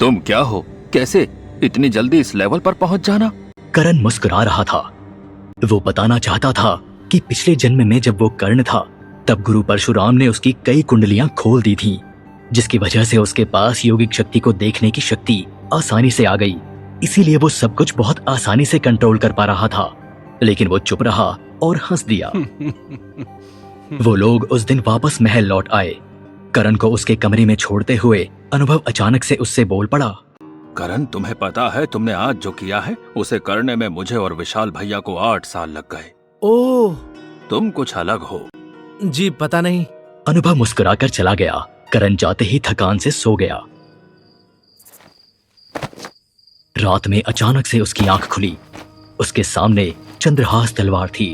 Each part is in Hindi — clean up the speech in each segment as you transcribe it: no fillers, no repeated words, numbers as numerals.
तुम क्या हो? कैसे इतनी जल्दी इस लेवल पर पहुंच जाना? करण मुस्कुरा रहा था। वो बताना चाहता था कि पिछले जन्म में जब वो कर्ण था तब गुरु परशुराम ने उसकी कई कुंडलियां खोल दी थीं, जिसकी वजह से उसके पास योगिक शक्ति को देखने की शक्ति आसानी से आ गई। इसीलिए वो सब कुछ बहुत आसानी से कंट्रोल कर पा रहा था। लेकिन वो चुप रहा और हंस दिया। वो लोग उस दिन वापस महल लौट आए। करण को उसके कमरे में छोड़ते हुए अनुभव अचानक से उससे बोल पड़ा। करण, तुम्हें पता है तुमने आज जो किया है उसे करने में मुझे और विशाल भैया को 8 साल लग गए। ओह, तुम कुछ अलग हो। जी पता नहीं। अनुभव मुस्कुराकर चला गया। करण जाते ही थकान से सो गया। रात में अचानक से उसकी आंख खुली। उसके सामने चंद्रहास तलवार थी।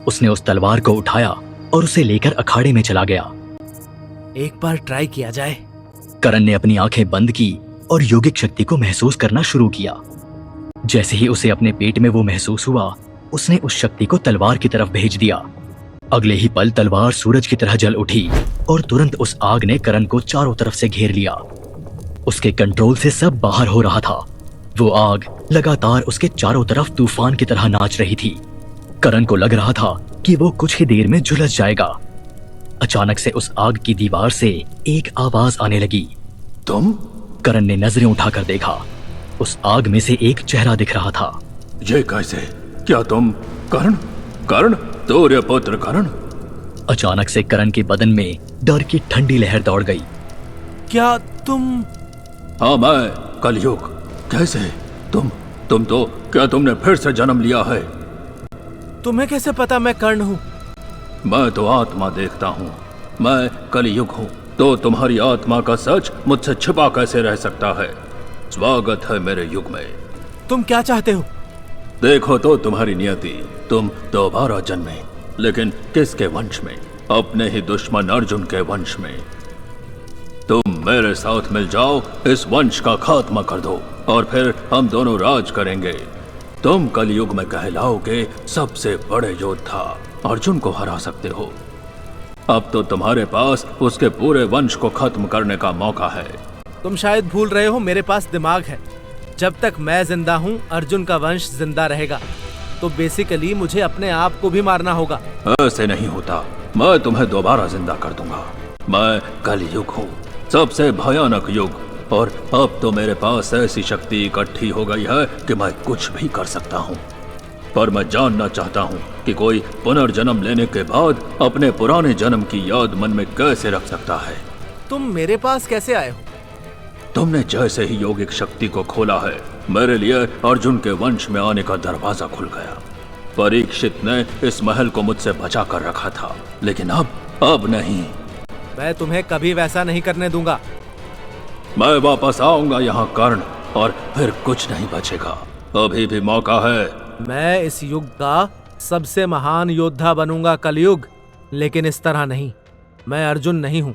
उसने उस तलवार को उठाया और उसे लेकर अखाड़े में चला गया। एक बार ट्राई किया जाए। करण ने अपनी आंखें बंद की और योगिक शक्ति को महसूस करना शुरू किया। जैसे ही उसे अपने पेट में वो महसूस हुआ, उसने उस शक्ति को तलवार की तरफ भेज दिया। अगले ही पल तलवार सूरज की तरह जल उठी और तुरंत उस आग ने करण को चारों तरफ से घेर लिया। उसके कंट्रोल से सब बाहर हो रहा था। वो आग लगातार उसके चारों तरफ तूफान की तरह नाच रही थी। करण को लग रहा था कि वो कुछ ही देर में झुलस जाएगा। अचानक से उस आग की दीवार से एक आवाज आने लगी। तुम? करण ने नजरें उठाकर देखा। उस आग में से एक चेहरा दिख रहा था। ये कैसे? क्या तुम कर्ण? कर्ण, सूर्यपुत्र कर्ण? अचानक से करण के बदन में डर की ठंडी लहर दौड़ गई। क्या तुम? हाँ, मैं कलयुग। कैसे? तुम तो क्या तुमने फिर से जन्म लिया है? तुम्हें कैसे पता मैं कर्ण हूँ? मैं तो आत्मा देखता हूँ। मैं कलयुग हूँ, तो तुम्हारी आत्मा का सच मुझसे छिपा कैसे रह सकता है? स्वागत है मेरे युग में। तुम क्या चाहते हो? देखो तो तुम्हारी नियति। तुम दोबारा जन्मे, लेकिन किसके वंश में? अपने ही दुश्मन अर्जुन के वंश में। तुम मेरे साथ मिल जाओ, इस वंश का खात्मा कर दो और फिर हम दोनों राज करेंगे। तुम कलयुग में कहलाओगे सबसे बड़े योद्धा। अर्जुन को हरा सकते हो। अब तो तुम्हारे पास उसके पूरे वंश को खत्म करने का मौका है। तुम शायद भूल रहे हो, मेरे पास दिमाग है। जब तक मैं जिंदा हूँ अर्जुन का वंश जिंदा रहेगा। तो बेसिकली मुझे अपने आप को भी मारना होगा। ऐसे नहीं होता। मैं तुम्हें दोबारा जिंदा कर दूंगा। मैं कलयुग हूँ, सबसे भयानक युग, और अब तो मेरे पास ऐसी शक्ति इकट्ठी हो गई है कि मैं कुछ भी कर सकता हूँ। पर मैं जानना चाहता हूँ कि कोई पुनर्जन्म लेने के बाद अपने पुराने जन्म की याद मन में कैसे रख सकता है। तुम मेरे पास कैसे आए हो? तुमने जैसे ही योगिक शक्ति को खोला है, मेरे लिए अर्जुन के वंश में आने का दरवाजा खुल गया। परीक्षित ने इस महल को मुझसे बचा कर रखा था, लेकिन अब नहीं। मैं तुम्हें कभी वैसा नहीं करने दूंगा। मैं वापस आऊंगा यहाँ कर्ण, और फिर कुछ नहीं बचेगा। अभी भी मौका है। मैं इस युग का सबसे महान योद्धा बनूंगा कलयुग, लेकिन इस तरह नहीं। मैं अर्जुन नहीं हूँ,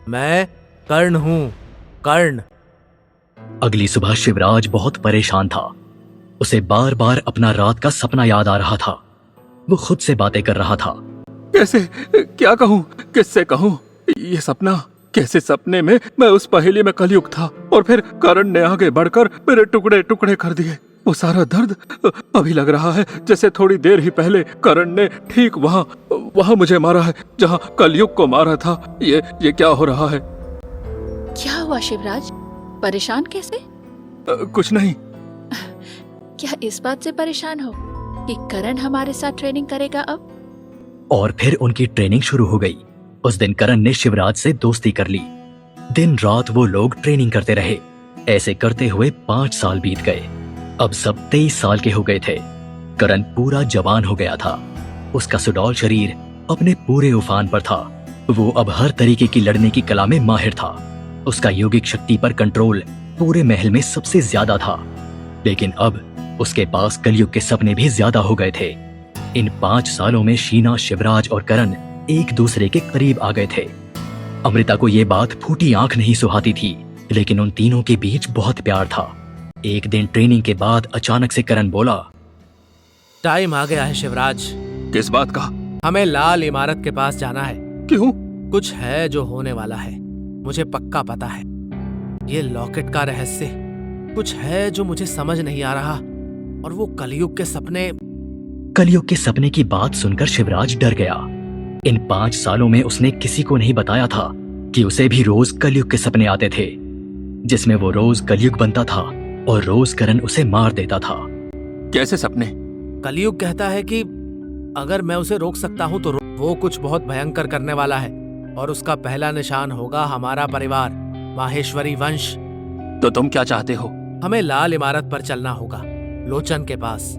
मैं कर्ण हूँ। कर्ण। अगली सुबह शिवराज बहुत परेशान था। उसे बार बार अपना रात का सपना याद आ रहा था। वो खुद से बातें कर रहा था। कैसे? क्या कहूँ? किससे कहूँ? ये सपना कैसे? सपने में मैं उस पहेली में कलयुग था और फिर कर्ण ने आगे बढ़कर मेरे टुकड़े टुकड़े कर दिए। वो सारा दर्द अभी लग रहा है जैसे थोड़ी देर ही पहले कर्ण ने ठीक वहाँ मुझे मारा है जहाँ कलयुग को मारा था। ये क्या हो रहा है? क्या हुआ शिवराज? परेशान कैसे? कुछ नहीं। क्या इस बात से परेशान हो कि करण हमारे साथ ट्रेनिंग करेगा अब? और फिर उनकी ट्रेनिंग शुरू हो गई। उस दिन करण ने शिवराज से दोस्ती कर ली। दिन रात वो लोग ट्रेनिंग करते रहे। ऐसे करते हुए 5 साल बीत गए। अब सब 23 साल के हो गए थे। करण पूरा जवान हो गया था। उसका सुडौल शरीर अपने पूरे उफान पर था। वो अब हर तरीके की लड़ने की कला में माहिर था। उसका योगिक शक्ति पर कंट्रोल पूरे महल में सबसे ज्यादा था। लेकिन अब उसके पास कलयुग के सपने भी ज्यादा हो गए थे। इन 5 सालों में शीना, शिवराज और करण एक दूसरे के करीब आ गए थे। अमृता को ये बात फूटी आंख नहीं सुहाती थी, लेकिन उन तीनों के बीच बहुत प्यार था। एक दिन ट्रेनिंग के बाद अचानक से करण बोला, टाइम आ गया है शिवराज। किस बात का? हमें लाल इमारत के पास जाना है। क्यों? कुछ है जो होने वाला है, मुझे पक्का पता है। ये लॉकेट का रहस्य कुछ है जो मुझे समझ नहीं आ रहा, और वो कलयुग के सपने। कलयुग के सपने की बात सुनकर शिवराज डर गया। इन 5 सालों में उसने किसी को नहीं बताया था कि उसे भी रोज कलयुग के सपने आते थे, जिसमें वो रोज कलयुग बनता था और रोज करण उसे मार देता था। कैसे सपने? कलयुग कहता है कि अगर मैं उसे रोक सकता हूँ तो वो कुछ बहुत भयंकर करने वाला है, और उसका पहला निशान होगा हमारा परिवार, माहेश्वरी वंश। तो तुम क्या चाहते हो? हमें लाल इमारत पर चलना होगा, लोचन के पास।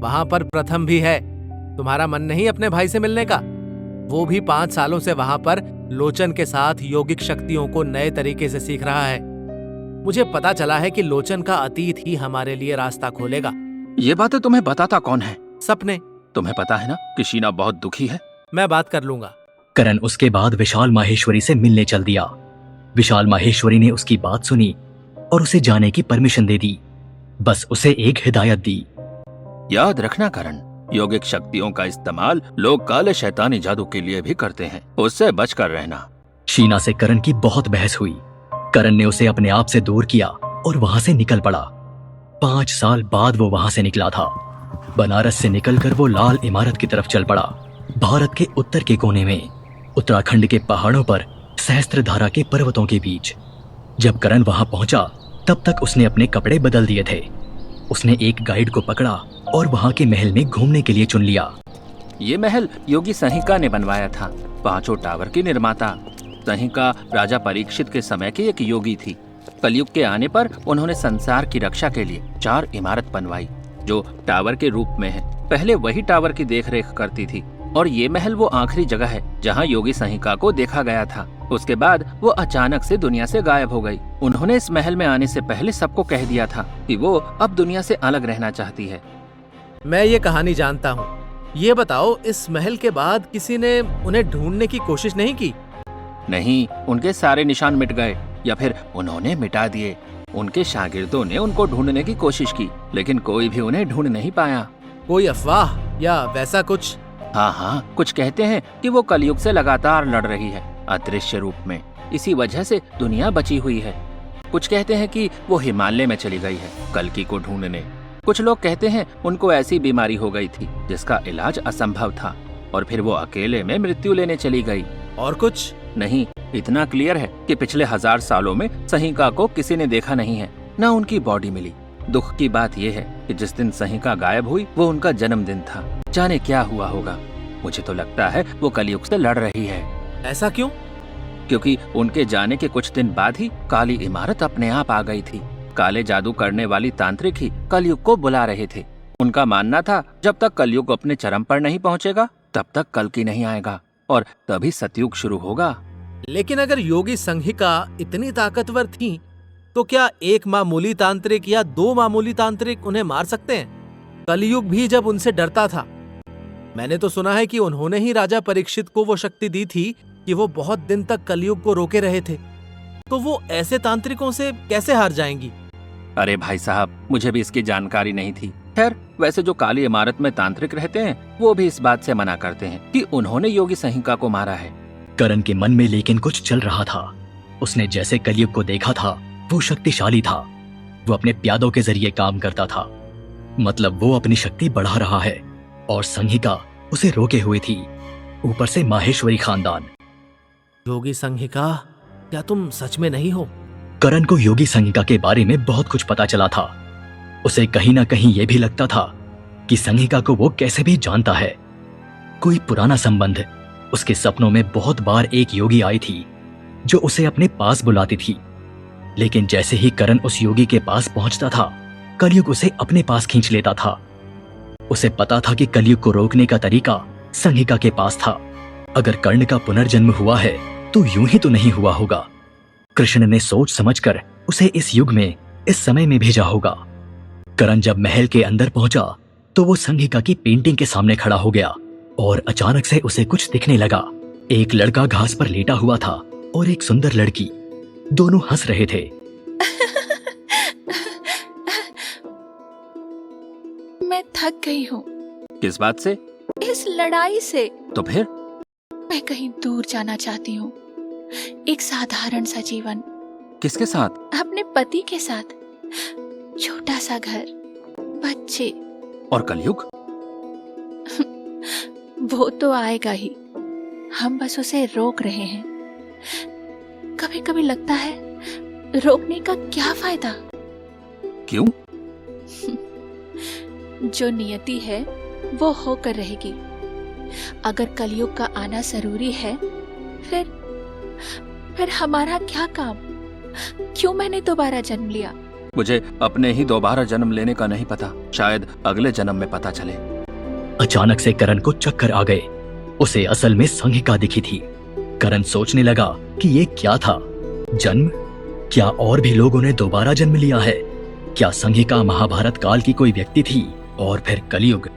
वहां पर प्रथम भी है। तुम्हारा मन नहीं अपने भाई से मिलने का? वो भी 5 सालों से वहां पर लोचन के साथ योगिक शक्तियों को नए तरीके से सीख रहा है। मुझे पता चला है कि लोचन का अतीत ही हमारे लिए रास्ता खोलेगा। ये बातें तुम्हें बताता कौन है? सपने। तुम्हें पता है ना कि शीना बहुत दुखी है। मैं बात कर लूंगा। करण उसके बाद विशाल माहेश्वरी से मिलने चल दिया। विशाल माहेश्वरी ने उसकी बात सुनी और उसे जाने की परमिशन दे दी। बस उसे एक हिदायत दी। याद रखना करण, योगिक शक्तियों का इस्तेमाल लोग काले शैतानी जादू के लिए भी करते हैं, उससे बचकर रहना। शीना से करण की बहुत बहस हुई। करण ने उसे अपने आप से दूर किया और वहां से निकल पड़ा। 5 साल बाद वो वहां से निकला था। बनारस से निकलकर वो लाल इमारत की तरफ चल पड़ा। भारत के उत्तर के कोने में, उत्तराखंड के पहाड़ों पर, सहस्त्रधारा के पर्वतों के बीच। जब करण वहां पहुंचा तब तक उसने अपने कपड़े बदल दिए थे। उसने एक गाइड को पकड़ा और वहां के महल में घूमने के लिए चुन लिया। ये महल योगी संहिका ने बनवाया था, 5 टावर की निर्माता। संहिका राजा परीक्षित के समय की एक योगी थी। कलयुग के आने पर उन्होंने संसार की रक्षा के लिए 4 इमारत बनवाई जो टावर के रूप में है। पहले वही टावर की देखरेख करती थी, और ये महल वो आखिरी जगह है जहाँ योगी संहिका को देखा गया था। उसके बाद वो अचानक से दुनिया से गायब हो गई। उन्होंने इस महल में आने से पहले सबको कह दिया था कि वो अब दुनिया से अलग रहना चाहती है। मैं ये कहानी जानता हूँ। ये बताओ, इस महल के बाद किसी ने उन्हें ढूंढने की कोशिश नहीं की? नहीं, उनके सारे निशान मिट गए या फिर उन्होंने मिटा दिए। उनके शागिर्दों ने उनको ढूंढने की कोशिश की, लेकिन कोई भी उन्हें ढूंढ नहीं पाया। कोई अफवाह या वैसा कुछ? हाँ, कुछ कहते हैं कि वो कलयुग से लगातार लड़ रही है, अदृश्य रूप में। इसी वजह से दुनिया बची हुई है। कुछ कहते हैं कि वो हिमालय में चली गई है कल्कि को ढूंढने। कुछ लोग कहते हैं उनको ऐसी बीमारी हो गई थी जिसका इलाज असंभव था, और फिर वो अकेले में मृत्यु लेने चली गई। और कुछ नहीं, इतना क्लियर है कि पिछले 1000 सालों में संहिका को किसी ने देखा नहीं है, न उनकी बॉडी मिली। दुख की बात यह है कि जिस दिन संहिका गायब हुई वो उनका जन्मदिन था। जाने क्या हुआ होगा। मुझे तो लगता है वो कलयुग से लड़ रही है। ऐसा क्यों? क्योंकि उनके जाने के कुछ दिन बाद ही काली इमारत अपने आप आ गई थी। काले जादू करने वाली तांत्रिक ही कलयुग को बुला रहे थे। उनका मानना था जब तक कलयुग अपने चरम पर नहीं पहुंचेगा तब तक कल्कि नहीं आएगा, और तभी सतयुग शुरू होगा। लेकिन अगर योगी संहिका इतनी ताकतवर थी तो क्या एक मामूली तांत्रिक या 2 मामूली तांत्रिक उन्हें मार सकते हैं? कलयुग भी जब उनसे डरता था। मैंने तो सुना है कि उन्होंने ही राजा परीक्षित को वो शक्ति दी थी कि वो बहुत दिन तक कलयुग को रोके रहे थे। तो वो ऐसे तांत्रिकों से कैसे हार जाएंगी? अरे भाई साहब, मुझे भी इसकी जानकारी नहीं थी। खैर, वैसे जो काली इमारत में तांत्रिक रहते हैं वो भी इस बात से मना करते हैं कि उन्होंने योगी संहिका को मारा है। करण के मन में लेकिन कुछ चल रहा था। उसने जैसे कलयुग को देखा था वो शक्तिशाली था। वो अपने प्यादों के जरिए काम करता था, मतलब वो अपनी शक्ति बढ़ा रहा है, और संहिका उसे रोके हुए थी। ऊपर से माहेश्वरी खानदान। योगी संहिका, क्या तुम सच में नहीं हो? करण को योगी संहिका के बारे में बहुत कुछ पता चला था। उसे कहीं ना कहीं यह भी लगता था कि संहिका को वो कैसे भी जानता है। कोई पुराना संबंध। उसके सपनों में बहुत बार एक योगी आई थी जो उसे अपने पास बुलाती थी, लेकिन जैसे ही करण उस योगी के पास पहुंचता था कलयुग उसे अपने पास खींच लेता था। उसे पता था कि कलयुग को रोकने का तरीका संहिका के पास था। अगर कर्ण का पुनर्जन्म हुआ है तो यूं ही तो नहीं हुआ होगा। कृष्ण ने सोच समझकर उसे इस युग में, इस समय में भेजा होगा। करण जब महल के अंदर पहुंचा तो वो संहिका की पेंटिंग के सामने खड़ा हो गया, और अचानक से उसे कुछ दिखने लगा। एक लड़का घास पर लेटा हुआ था और एक सुंदर लड़की, दोनों हंस रहे थे। मैं थक गई हूँ किस बात से? इस लड़ाई से। तो फिर? मैं कहीं दूर जाना चाहती हूँ, एक साधारण सा जीवन, किसके साथ? अपने पति के साथ। छोटा सा घर, बच्चे। और कलयुग? वो तो आएगा ही, हम बस उसे रोक रहे हैं। कभी कभी लगता है रोकने का क्या फायदा। क्यों? जो नियति है वो होकर रहेगी। अगर कलयुग का आना जरूरी है, फिर हमारा क्या काम? क्यों मैंने दोबारा जन्म लिया? मुझे अपने ही दोबारा जन्म लेने का नहीं पता, शायद अगले जन्म में पता चले। अचानक से करण को चक्कर आ गए। उसे असल में संहिका दिखी थी। करण सोचने लगा कि ये क्या था? जन्म? क्या और भी लोगों ने दोबारा जन्म लिया है? क्या संहिका महाभारत काल की कोई व्यक्ति थी? और फिर कलयुग